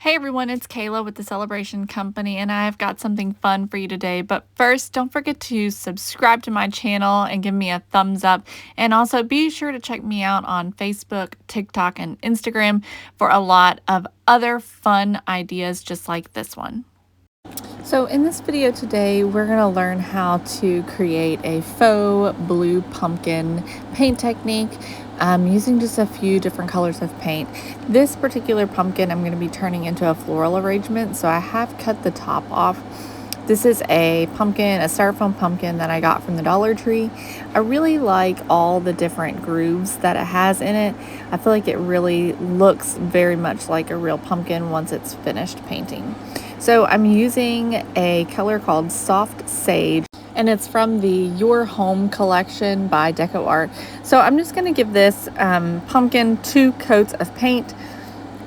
Hey everyone, it's Kayla with the Celebration Company, and I've got something fun for you today. But first, don't forget to subscribe to my channel and give me a thumbs up. And also be sure to check me out on Facebook, TikTok, and Instagram for a lot of other fun ideas just like this one. So in this video today, we're going to learn how to create a faux blue pumpkin paint technique using just a few different colors of paint. This particular pumpkin I'm going to be turning into a floral arrangement, so I have cut the top off. This is a pumpkin, a styrofoam pumpkin that I got from the Dollar Tree. I really like all the different grooves that it has in it. I feel like it really looks very much like a real pumpkin once it's finished painting. So I'm using a color called Soft Sage, and it's from the Your Home collection by Deco Art. So I'm just going to give this pumpkin 2 coats of paint.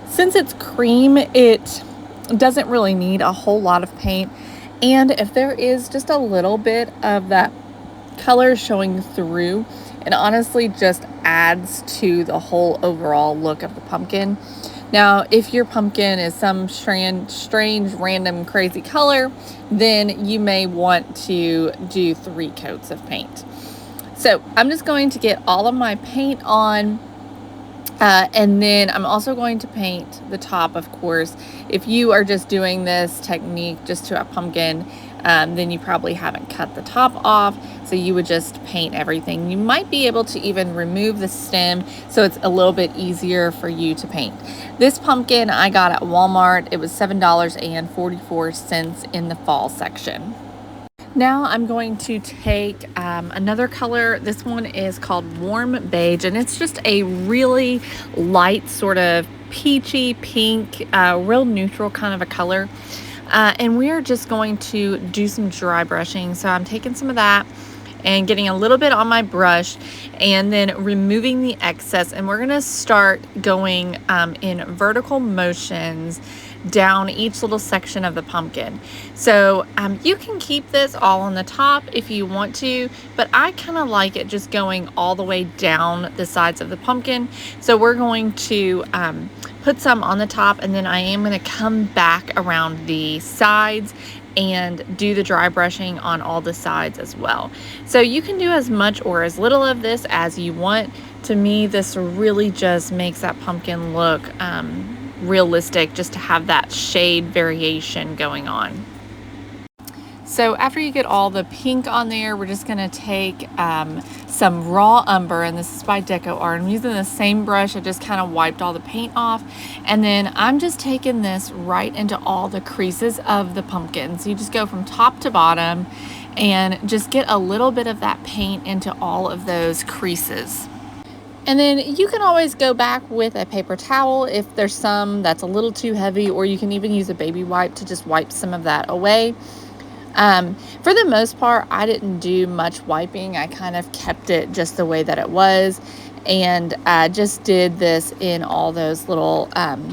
Since it's cream, it doesn't really need a whole lot of paint. And if there is just a little bit of that color showing through, it honestly just adds to the whole overall look of the pumpkin. Now, if your pumpkin is some strange, random, crazy color, then you may want to do 3 coats of paint. So I'm just going to get all of my paint on, and then I'm also going to paint the top, of course. If you are just doing this technique just to a pumpkin, then you probably haven't cut the top off, so you would just paint everything. You might be able to even remove the stem so it's a little bit easier for you to paint. This pumpkin I got at Walmart. It was $7.44 in the fall section. Now I'm going to take another color. This one is called Warm Beige, and it's just a really light sort of peachy pink, real neutral kind of a color. And we are just going to do some dry brushing. So I'm taking some of that and getting a little bit on my brush and then removing the excess. And we're gonna start going in vertical motions down each little section of the pumpkin. So you can keep this all on the top if you want to, but I kind of like it just going all the way down the sides of the pumpkin. So we're going to put some on the top, and then I am going to come back around the sides and do the dry brushing on all the sides as well. So you can do as much or as little of this as you want. To me, this really just makes that pumpkin look realistic, just to have that shade variation going on. So after you get all the pink on there, we're just going to take some raw umber, and this is by Deco Art. I'm using the same brush. I just kind of wiped all the paint off, and then I'm just taking this right into all the creases of the pumpkin. So you just go from top to bottom and just get a little bit of that paint into all of those creases. And then you can always go back with a paper towel if there's some that's a little too heavy, or you can even use a baby wipe to just wipe some of that away. For the most part, I didn't do much wiping. I kind of kept it just the way that it was, and I just did this in all those little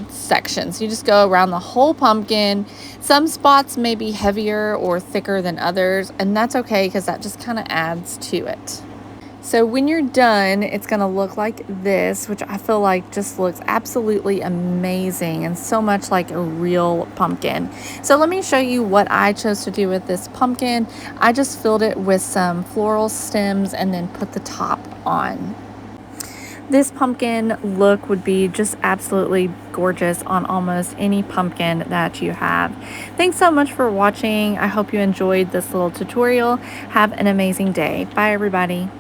sections. You just go around the whole pumpkin. Some spots may be heavier or thicker than others, and that's okay because that just kind of adds to it. So when you're done, it's going to look like this, which I feel like just looks absolutely amazing and so much like a real pumpkin. So let me show you what I chose to do with this pumpkin. I just filled it with some floral stems and then put the top on. This pumpkin look would be just absolutely gorgeous on almost any pumpkin that you have. Thanks so much for watching. I hope you enjoyed this little tutorial. Have an amazing day. Bye, everybody.